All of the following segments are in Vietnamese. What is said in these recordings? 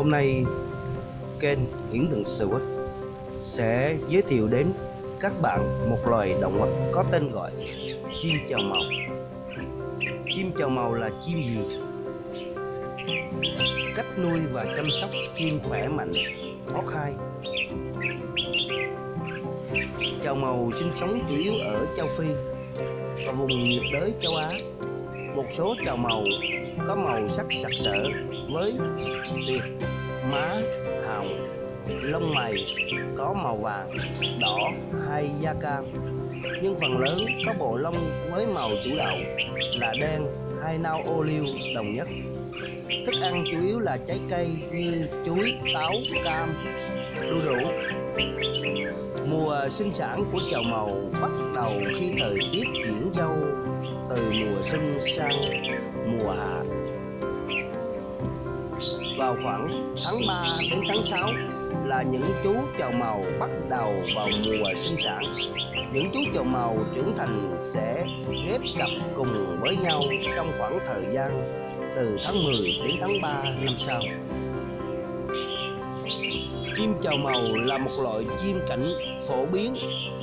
Hôm nay kênh Hiển Tượng Swat sẽ giới thiệu đến các bạn một loài động vật có tên gọi chim chào màu. Chim chào màu là chim gì? Cách nuôi và chăm sóc chim khỏe mạnh, hót hai. Chào màu sinh sống chủ yếu ở châu Phi và vùng nhiệt đới châu Á. Một số chào màu có màu sắc sặc sỡ với tiệt, má, họng, lông mày có màu vàng, đỏ hay da cam, nhưng phần lớn có bộ lông với màu chủ đạo là đen hay nâu ô liu đồng nhất. Thức ăn chủ yếu là trái cây như chuối, táo, cam, đu đủ. Mùa sinh sản của chào màu bắt đầu khi thời tiết chuyển dâu từ mùa xuân sang mùa hạ. Vào khoảng tháng 3 đến tháng 6 là những chú chào màu bắt đầu vào mùa sinh sản. Những chú chào màu trưởng thành sẽ ghép cặp cùng với nhau trong khoảng thời gian từ tháng 10 đến tháng 3 năm sau. Chim chào màu là một loại chim cảnh phổ biến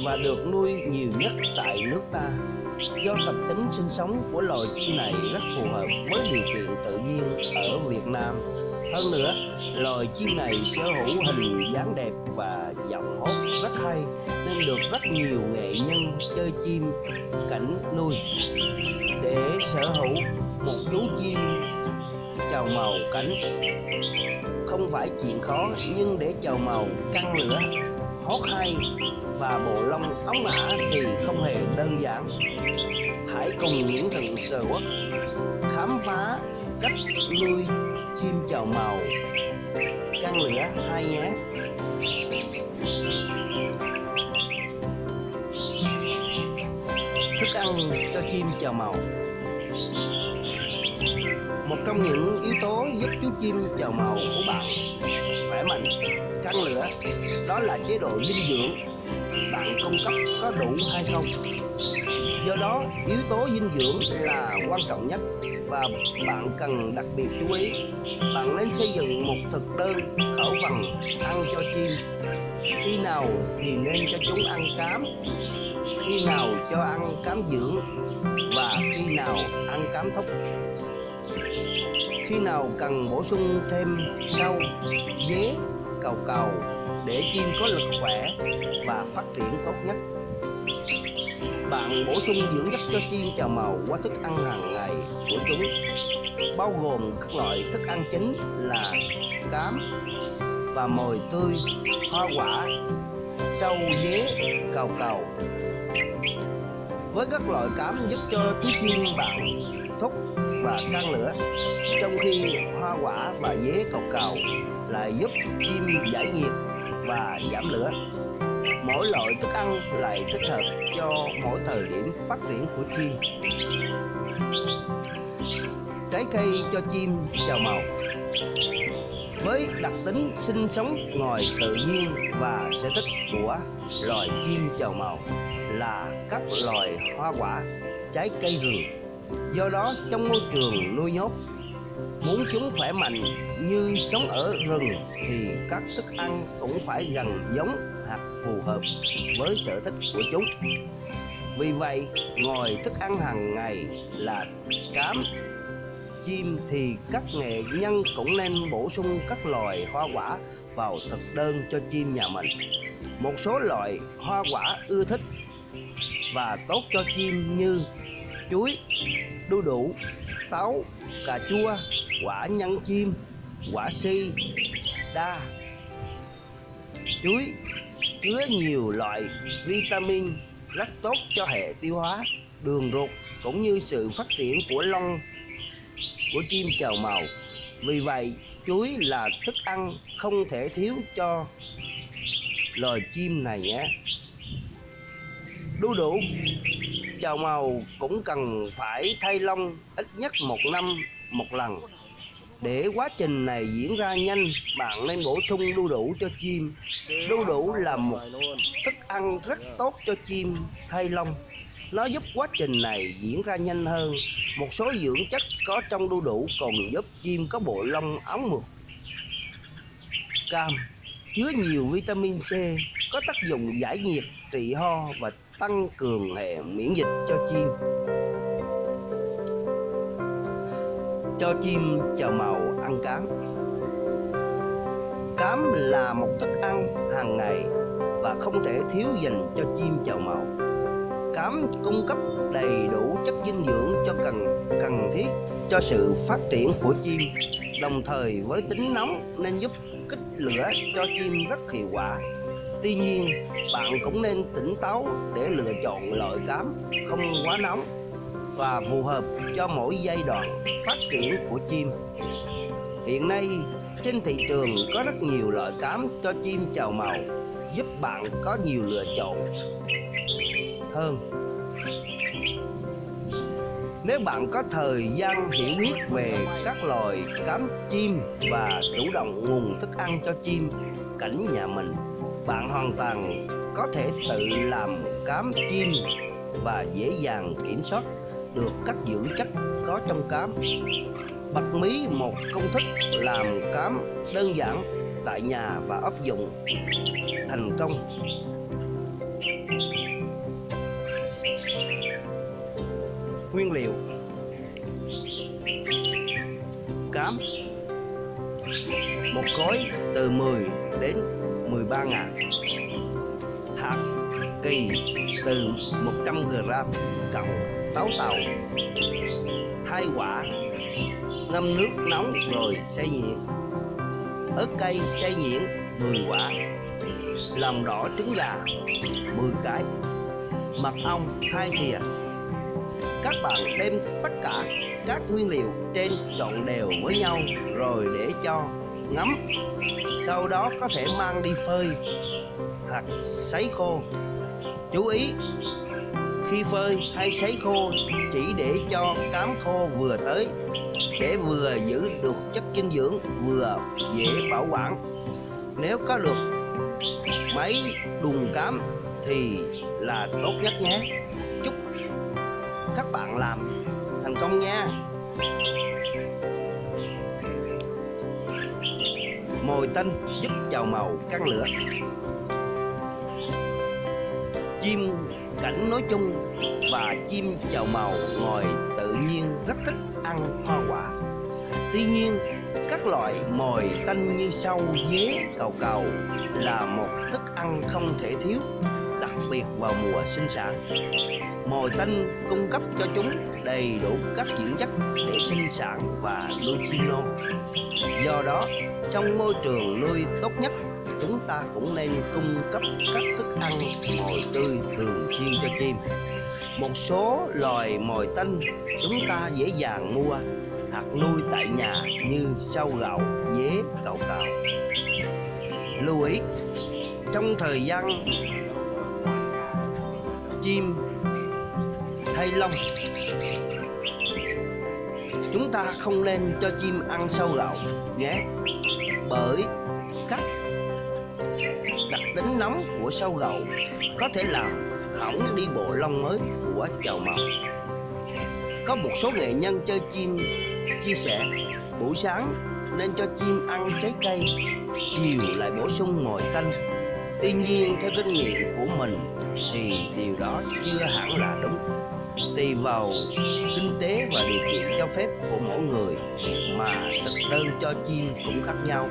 và được nuôi nhiều nhất tại nước ta. Do tập tính sinh sống của loài chim này rất phù hợp với điều kiện tự nhiên ở Việt Nam. Hơn nữa, loài chim này sở hữu hình dáng đẹp và giọng hót rất hay nên được rất nhiều nghệ nhân chơi chim cảnh nuôi. Để sở hữu một chú chim chào màu cảnh không phải chuyện khó, nhưng để chào màu căng lửa, hót hay và bộ lông óng ả thì không hề đơn giản. Hãy cùng Hiển Tượng Swat khám phá cách nuôi chim chào màu căng lửa hay nhé. Thức ăn cho chim chào màu. Một trong những yếu tố giúp chú chim chào màu của bạn khỏe mạnh, căng lửa đó là chế độ dinh dưỡng bạn cung cấp có đủ hay không. Do đó, yếu tố dinh dưỡng là quan trọng nhất và bạn cần đặc biệt chú ý. Bạn nên xây dựng một thực đơn khẩu phần ăn cho chim. Khi nào thì nên cho chúng ăn cám, khi nào cho ăn cám dưỡng và khi nào ăn cám thúc. Khi nào cần bổ sung thêm sâu, dế, cào cào để chim có lực khỏe và phát triển tốt nhất. Bạn bổ sung dưỡng chất cho chim chào màu qua thức ăn hàng ngày của chúng, bao gồm các loại thức ăn chính là cám và mồi tươi, hoa quả, sâu, dế, cào cào. Với các loại cám giúp cho chú chim bạn thúc và căng lửa, trong khi hoa quả và dế cào cào lại giúp chim giải nhiệt và giảm lửa. Mỗi loại thức ăn lại thích hợp cho mỗi thời điểm phát triển của chim. Trái cây cho chim chào màu. Với đặc tính sinh sống ngoài tự nhiên và sở thích của loài chim chào màu là các loài hoa quả, trái cây rừng. Do đó, trong môi trường nuôi nhốt, muốn chúng khỏe mạnh như sống ở rừng thì các thức ăn cũng phải gần giống hoặc phù hợp với sở thích của chúng. Vì vậy, ngoài thức ăn hàng ngày là cám, chim thì các nghệ nhân cũng nên bổ sung các loài hoa quả vào thực đơn cho chim nhà mình. Một số loại hoa quả ưa thích và tốt cho chim như chuối, đu đủ, táo, cà chua, quả nhân chim, quả si, đa. Chuối chứa nhiều loại vitamin rất tốt cho hệ tiêu hóa, đường ruột cũng như sự phát triển của lông của chim chào màu. Vì vậy, chuối là thức ăn không thể thiếu cho loài chim này nhé. Đu đủ chào màu cũng cần phải thay lông ít nhất một năm một lần. Để quá trình này diễn ra nhanh, bạn nên bổ sung đu đủ cho chim. Đu đủ là một thức ăn rất tốt cho chim thay lông. Nó giúp quá trình này diễn ra nhanh hơn. Một số dưỡng chất có trong đu đủ còn giúp chim có bộ lông óng mượt. cam chứa nhiều vitamin C, có tác dụng giải nhiệt, trị ho và tăng cường hệ miễn dịch cho chim. Cho chim chào màu ăn cám. Cám là một thức ăn hàng ngày và không thể thiếu dành cho chim chào màu. Cám cung cấp đầy đủ chất dinh dưỡng cần thiết cho sự phát triển của chim, đồng thời với tính nóng nên giúp kích lửa cho chim rất hiệu quả. Tuy nhiên, bạn cũng nên tỉnh táo để lựa chọn loại cám không quá nóng và phù hợp cho mỗi giai đoạn phát triển của chim. Hiện nay, trên thị trường có rất nhiều loại cám cho chim chào màu, giúp bạn có nhiều lựa chọn hơn. Nếu bạn có thời gian hiểu biết về các loài cám chim và chủ động nguồn thức ăn cho chim cảnh nhà mình, bạn hoàn toàn có thể tự làm cám chim và dễ dàng kiểm soát được các dưỡng chất có trong cám. Bật mí một công thức làm cám đơn giản tại nhà và áp dụng thành công. Nguyên liệu: cám một gói từ 10 đến 13 ngàn, hạt kỳ từ 100g cộng táo tàu 2 quả, ngâm nước nóng rồi xay nhuyễn. Ớt cây xay nhuyễn 10 quả, lòng đỏ trứng gà 10 cái, mật ong 2 thìa. Các bạn đem tất cả các nguyên liệu trên trộn đều với nhau rồi để cho ngấm. Sau đó có thể mang đi phơi hoặc sấy khô. Chú ý, khi phơi hay sấy khô chỉ để cho cám khô vừa tới, để vừa giữ được chất dinh dưỡng vừa dễ bảo quản. Nếu có được máy đun cám thì là tốt nhất nhé. Chúc các bạn làm thành công nha. Mồi tanh giúp chào màu căng lửa. Chim cảnh nói chung và chim chào màu ngoài tự nhiên rất thích ăn hoa quả. Tuy nhiên, các loại mồi tanh như sâu, dế, cào cào là một thức ăn không thể thiếu, đặc biệt vào mùa sinh sản. Mồi tanh cung cấp cho chúng đầy đủ các dưỡng chất để sinh sản và nuôi chim non. Do đó, trong môi trường nuôi tốt nhất, chúng ta cũng nên cung cấp các thức ăn mồi tươi thường xuyên cho chim. Một số loài mồi tanh chúng ta dễ dàng mua hoặc nuôi tại nhà như sâu gạo, dế, cào cào. Lưu ý, trong thời gian chim thay lông, chúng ta không nên cho chim ăn sâu gạo nhé, bởi các đặc tính nóng của sâu gạo có thể làm hỏng đi bộ lông mới của chào màu. Có một số nghệ nhân chơi chim chia sẻ buổi sáng nên cho chim ăn trái cây, chiều lại bổ sung mồi tanh. Tuy nhiên, theo kinh nghiệm của mình thì điều đó chưa hẳn là đúng. Tùy vào kinh tế và điều kiện cho phép của mỗi người mà thực đơn cho chim cũng khác nhau.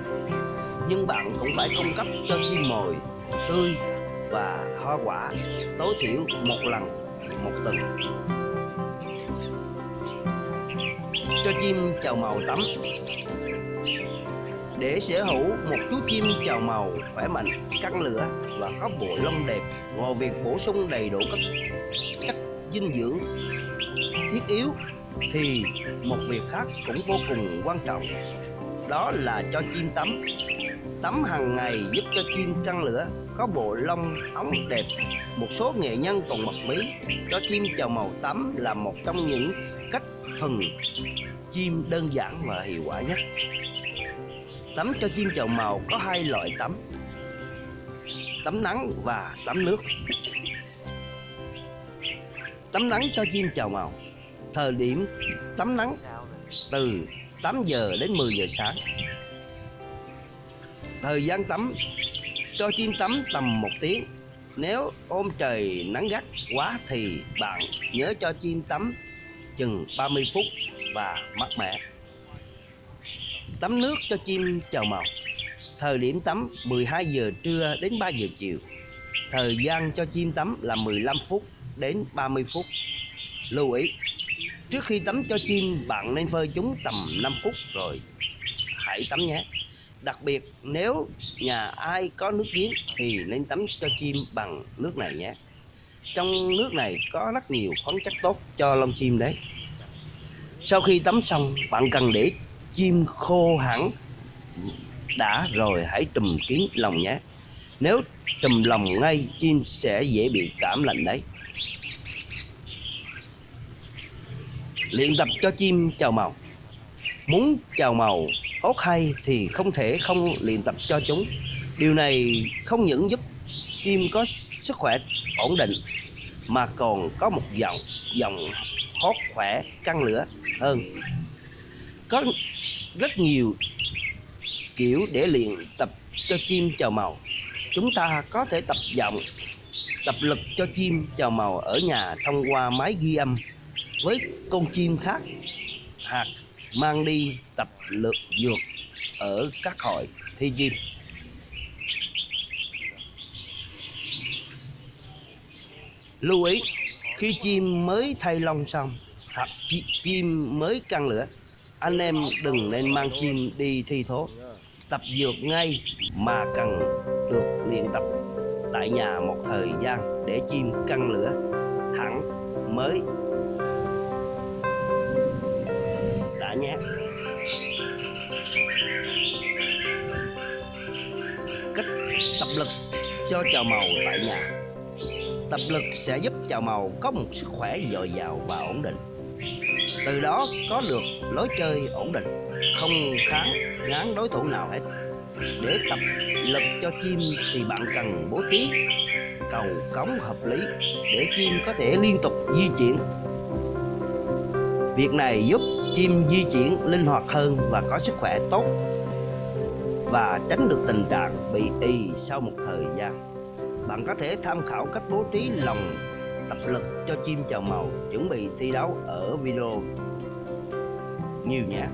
Nhưng bạn cũng phải cung cấp cho chim mồi tươi và hoa quả tối thiểu một lần một tuần. Cho chim chào màu tắm. Để sở hữu một chú chim chào màu khỏe mạnh, căng lửa và có bộ lông đẹp, ngoài việc bổ sung đầy đủ các chất dinh dưỡng thiết yếu thì một việc khác cũng vô cùng quan trọng, đó là cho chim tắm. Tắm hàng ngày giúp cho chim căng lửa, có bộ lông óng đẹp. Một số nghệ nhân còn bật mí cho chim chào màu tắm là một trong những cách thuần chim đơn giản và hiệu quả nhất. Tắm cho chim chào màu có hai loại tắm: tắm nắng và tắm nước. Tắm nắng cho chim chào màu. Thời điểm tắm nắng từ 8 giờ đến 10 giờ sáng. Thời gian tắm: cho chim tắm tầm 1 tiếng. Nếu hôm trời nắng gắt quá thì bạn nhớ cho chim tắm chừng 30 phút và mát mẻ. Tắm nước cho chim chào màu: thời điểm tắm 12 giờ trưa đến 3 giờ chiều. Thời gian cho chim tắm là 15 phút đến 30 phút. Lưu ý: trước khi tắm cho chim, bạn nên phơi chúng tầm 5 phút rồi hãy tắm nhé. Đặc biệt nếu nhà ai có nước giếng thì nên tắm cho chim bằng nước này nhé. Trong nước này có rất nhiều khoáng chất tốt cho lông chim đấy. Sau khi tắm xong, bạn cần để chim khô hẳn đã rồi hãy trùm kín lồng nhé. Nếu trùm lồng ngay, chim sẽ dễ bị cảm lạnh đấy. Luyện tập cho chim chào màu: muốn chào màu hốt hay thì không thể không luyện tập cho chúng. Điều này không những giúp chim có sức khỏe ổn định mà còn có một giọng hót khỏe căng lửa hơn. Có rất nhiều kiểu để luyện tập cho chim chào màu. Chúng ta có thể tập giọng, tập lực cho chim chào màu ở nhà thông qua máy ghi âm với con chim khác, hoặc mang đi tập lượt dược ở các hội thi chim. Lưu ý: khi chim mới thay lông xong hoặc chim mới căng lửa, anh em đừng nên mang chim đi thi thố, tập dược ngay, mà cần được luyện tập tại nhà một thời gian để chim căng lửa hẳn mới đã nhé. Cách tập lực cho chào màu tại nhà: tập lực sẽ giúp chào màu có một sức khỏe dồi dào và ổn định, từ đó có được lối chơi ổn định, không kháng ngán đối thủ nào hết. Để tập lực cho chim thì bạn cần bố trí cầu cống hợp lý để chim có thể liên tục di chuyển. Việc này giúp chim di chuyển linh hoạt hơn và có sức khỏe tốt, và tránh được tình trạng bị ì sau một thời gian. Bạn có thể tham khảo cách bố trí lồng tập lực cho chim chào màu chuẩn bị thi đấu ở video nhiều nhé.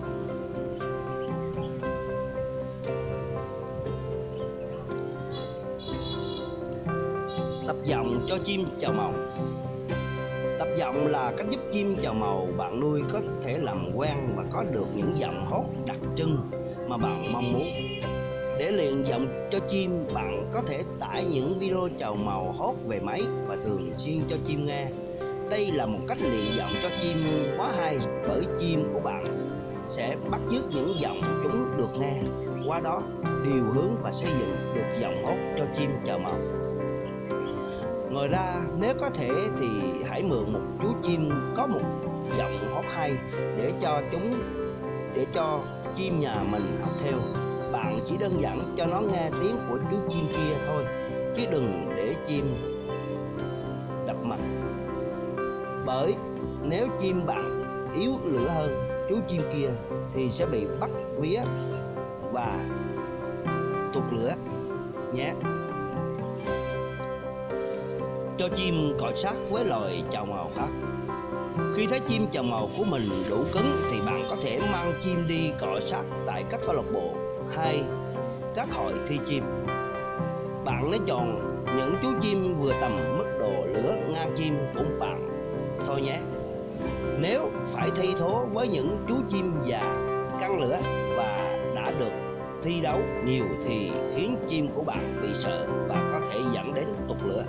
Tập giọng cho chim chào màu: tập giọng là cách giúp chim chào màu bạn nuôi có thể làm quen và có được những giọng hót đặc trưng mà bạn mong muốn. Để luyện giọng cho chim, bạn có thể tải những video chào màu hót về máy và thường xuyên cho chim nghe. Đây là một cách luyện giọng cho chim quá hay, bởi chim của bạn sẽ bắt chước những giọng chúng được nghe, qua đó điều hướng và xây dựng được giọng hót cho chim chào màu. Ngoài ra, nếu có thể thì hãy mượn một chú chim có một giọng hót hay để cho chim nhà mình học theo. Bạn chỉ đơn giản cho nó nghe tiếng của chú chim kia thôi, chứ đừng để chim đập mặt. Bởi nếu chim bạn yếu lửa hơn chú chim kia thì sẽ bị bắt vía và tụt lửa nhé. Cho chim cọ sát với loài chào màu khác: khi thấy chim chào màu của mình đủ cứng thì bạn có thể mang chim đi cọ sát tại các câu lạc bộ hay các hội thi chim. Bạn nên chọn những chú chim vừa tầm mức độ lửa ngang chim của bạn thôi nhé. Nếu phải thi thố với những chú chim già căng lửa và đã được thi đấu nhiều thì khiến chim của bạn bị sợ và có thể dẫn đến tụt lửa.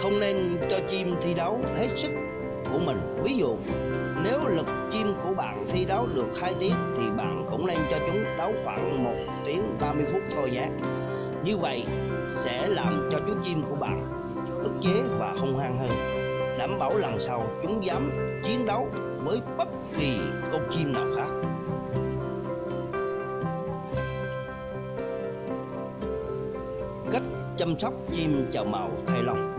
Không nên cho chim thi đấu hết sức của mình. Ví dụ, nếu lực chim của bạn thi đấu được 2 tiếng thì bạn cũng nên cho chúng đấu khoảng 1 tiếng 30 phút thôi nhé. Như vậy sẽ làm cho chú chim của bạn ức chế và hung hăng hơn, đảm bảo lần sau chúng dám chiến đấu với bất kỳ con chim nào khác. Cách chăm sóc chim chào màu thay lông: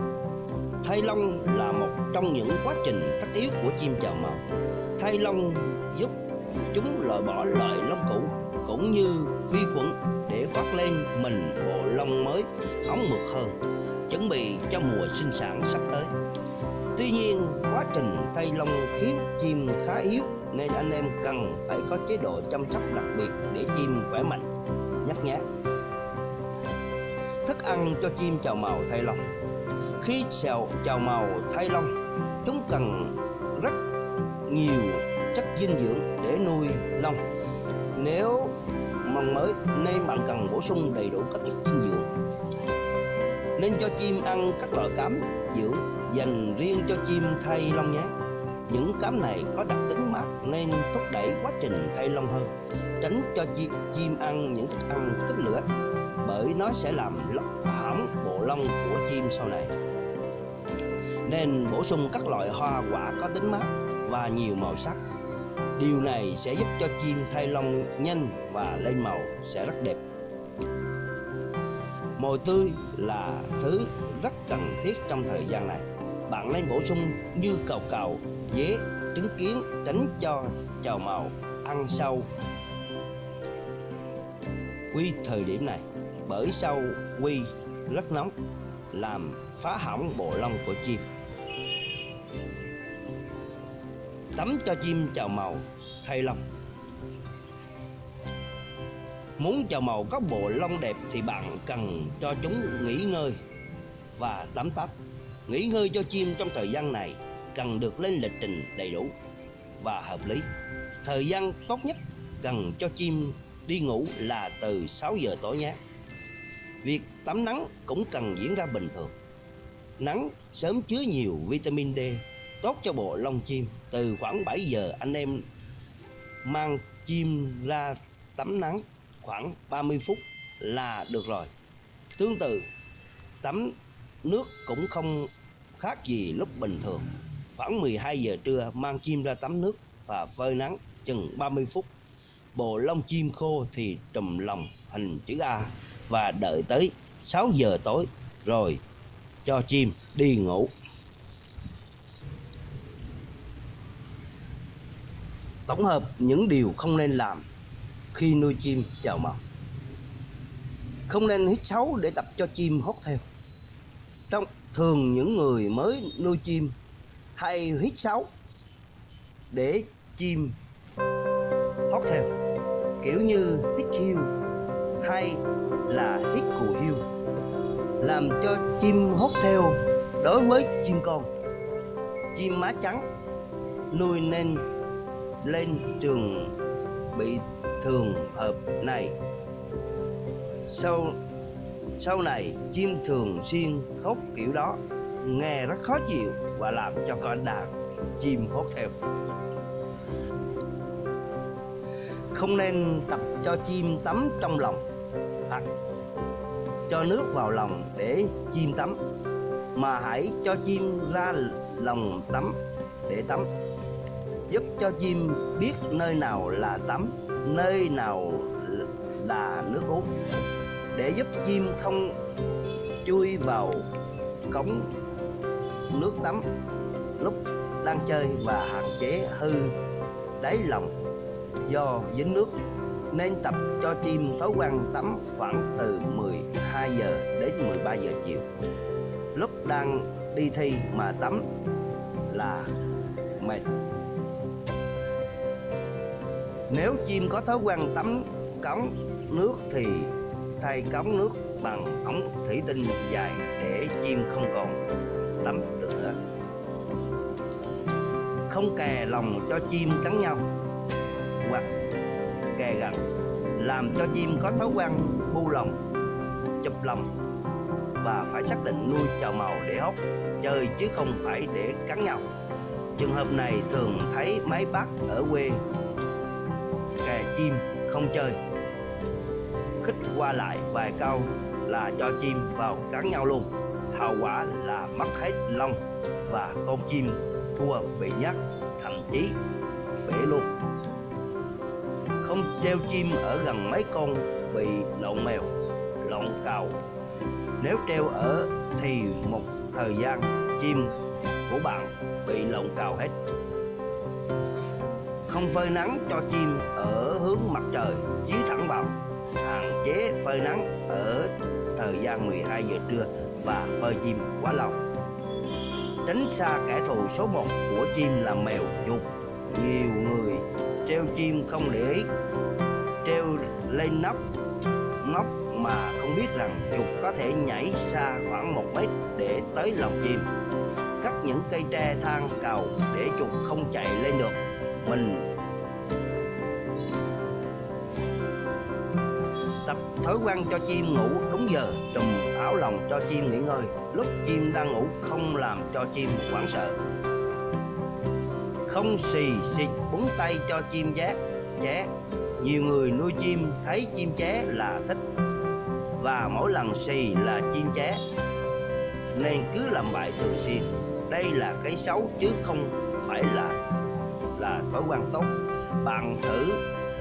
thay lông là một trong những quá trình tất yếu của chim chào màu. Thay lông giúp chúng loại bỏ loại lông cũ cũng như vi khuẩn để khoác lên mình bộ lông mới óng mượt hơn, chuẩn bị cho mùa sinh sản sắp tới. Tuy nhiên, quá trình thay lông khiến chim khá yếu nên anh em cần phải có chế độ chăm sóc đặc biệt để chim khỏe mạnh. Nhắc nhé. Thức ăn cho chim chào mào thay lông. Khi chào mào thay lông, chúng cần rất nhiều chất dinh dưỡng để nuôi lông. Nếu mầm mới nên bạn cần bổ sung đầy đủ các chất dinh dưỡng. Nên cho chim ăn các loại cám dưỡng dành riêng cho chim thay lông nhé. Những cám này có đặc tính mát nên thúc đẩy quá trình thay lông hơn. Tránh cho chim ăn những thức ăn kích lửa, bởi nó sẽ làm hỏng bộ lông của chim sau này. Nên bổ sung các loại hoa quả có tính mát và nhiều màu sắc. Điều này sẽ giúp cho chim thay lông nhanh và lên màu sẽ rất đẹp. Mồi tươi là thứ rất cần thiết trong thời gian này. Bạn nên bổ sung như cào cào, dế, trứng kiến, tránh cho chào mào ăn sau quy thời điểm này, bởi sau quy rất nóng, làm phá hỏng bộ lông của chim. Tắm cho chim chào mào thay lông. Muốn chào mào có bộ lông đẹp thì bạn cần cho chúng nghỉ ngơi và tắm táp. Nghỉ ngơi cho chim trong thời gian này cần được lên lịch trình đầy đủ và hợp lý. Thời gian tốt nhất cần cho chim đi ngủ là từ 6 giờ tối nhé. Việc tắm nắng cũng cần diễn ra bình thường. Nắng sớm chứa nhiều vitamin D, tốt cho bộ lông chim. Từ khoảng 7 giờ anh em mang chim ra tắm nắng khoảng 30 phút là được rồi. Tương tự, tắm nước cũng không khác gì lúc bình thường. Khoảng 12 giờ trưa mang chim ra tắm nước và phơi nắng chừng 30 phút. Bộ lông chim khô thì trùm lồng hình chữ A và đợi tới 6 giờ tối rồi cho chim đi ngủ. Tổng hợp những điều không nên làm khi nuôi chim chào mào. Không nên hít sáo để tập cho chim hót theo. Thường những người mới nuôi chim hay hít sáo để chim hót theo, kiểu như hít hiu hay là hít cù hiu, làm cho chim hót theo. Đối với chim con, chim má trắng nuôi nên lên trường bị trường hợp này. Sau này chim thường xuyên khóc kiểu đó, nghe rất khó chịu và làm cho con đàn chim hót theo. Không nên tập cho chim tắm trong lồng hoặc cho nước vào lồng để chim tắm, mà hãy cho chim ra lồng tắm để tắm, giúp cho chim biết nơi nào là tắm, nơi nào là nước uống, để giúp chim không chui vào cống nước tắm lúc đang chơi và hạn chế hư đáy lồng do dính nước. Nên tập cho chim thói quen tắm khoảng từ 12 giờ đến 13 giờ chiều. Lúc đang đi thi mà tắm là mệt. Nếu chim có thói quen tắm cống nước thì thay cống nước bằng ống thủy tinh dài để chim không còn tắm được nữa. Không kè lồng cho chim cắn nhau hoặc kè gần, làm cho chim có thói quen bu lồng, chụp lồng, và phải xác định nuôi chào mào để hót chơi chứ không phải để cắn nhau. Trường hợp này thường thấy mấy bác ở quê kè chim không chơi, khích qua lại vài câu là cho chim vào cắn nhau luôn. Hậu quả là mất hết lông và con chim thua bị nhát, thậm chí bể luôn. Không treo chim ở gần mấy con bị lộn mèo, lộn cào. Nếu treo ở thì một thời gian chim của bạn bị lộn cào hết. Không phơi nắng cho chim ở hướng mặt trời chiếu thẳng vào. Hạn chế phơi nắng ở thời gian 12 giờ trưa và phơi chim quá lâu. Tránh xa kẻ thù số 1 của chim là mèo chuột. Nhiều người treo chim không để ý, treo lên nóc mà không biết rằng chuột có thể nhảy xa khoảng 1 mét để tới lòng chim. Cắt những cây tre thang cầu để chuột không chạy lên được. Mình tập thói quen cho chim ngủ đúng giờ, trùm áo lồng cho chim nghỉ ngơi lúc chim đang ngủ, không làm cho chim hoảng sợ. Không xì xịt búng tay cho chim ché. Nhiều người nuôi chim thấy chim ché là thích, và mỗi lần xì là chim ché, nên cứ làm vậy thường xuyên. Đây là cái xấu chứ không phải là thói quen tốt. Bạn thử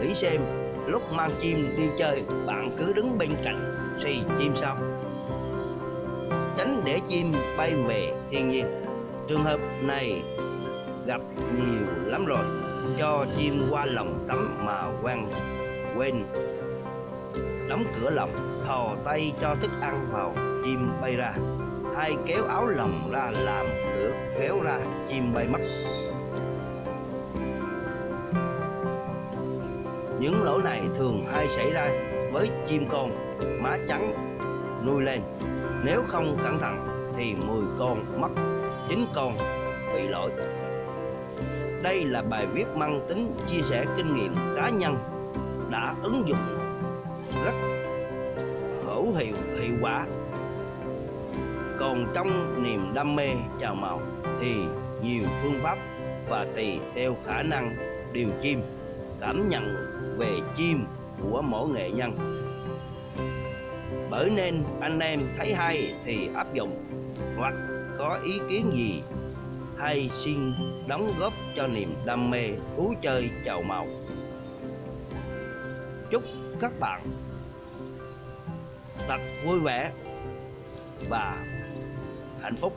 nghĩ xem, lúc mang chim đi chơi, bạn cứ đứng bên cạnh xì chim sao? Tránh để chim bay về thiên nhiên. Trường hợp này gặp nhiều lắm rồi. Cho chim qua lồng tắm mà quên đóng cửa lồng, thò tay cho thức ăn vào, chim bay ra, hay kéo áo lồng ra làm cửa kéo ra, chim bay mất. Những lỗi này thường hay xảy ra với chim con má trắng nuôi lên. Nếu không cẩn thận thì 10 con mất, 9 con bị lỗi. Đây là bài viết mang tính chia sẻ kinh nghiệm cá nhân đã ứng dụng rất hữu hiệu quả. Còn trong niềm đam mê chào màu thì nhiều phương pháp, và tùy theo khả năng điều chim, cảm nhận về chim của mỗi nghệ nhân. Bởi nên anh em thấy hay thì áp dụng, hoặc có ý kiến gì hay xin đóng góp cho niềm đam mê thú chơi chào màu. Chúc các bạn thật vui vẻ và hạnh phúc.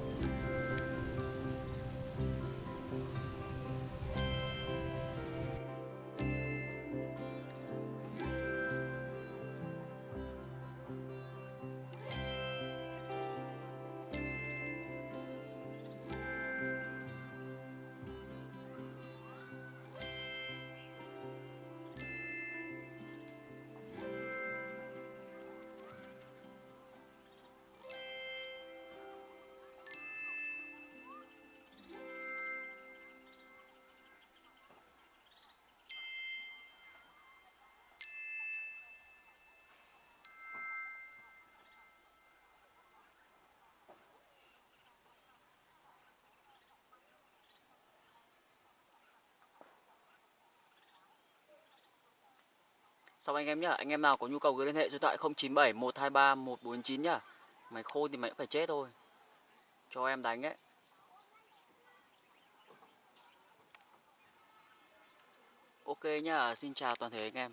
Xong anh em nhá, anh em nào có nhu cầu cứ liên hệ số điện thoại 097 123 149 nhá. Mày khôn thì mày cũng phải chết thôi. Cho em đánh ấy. Ok nhá, xin chào toàn thể anh em.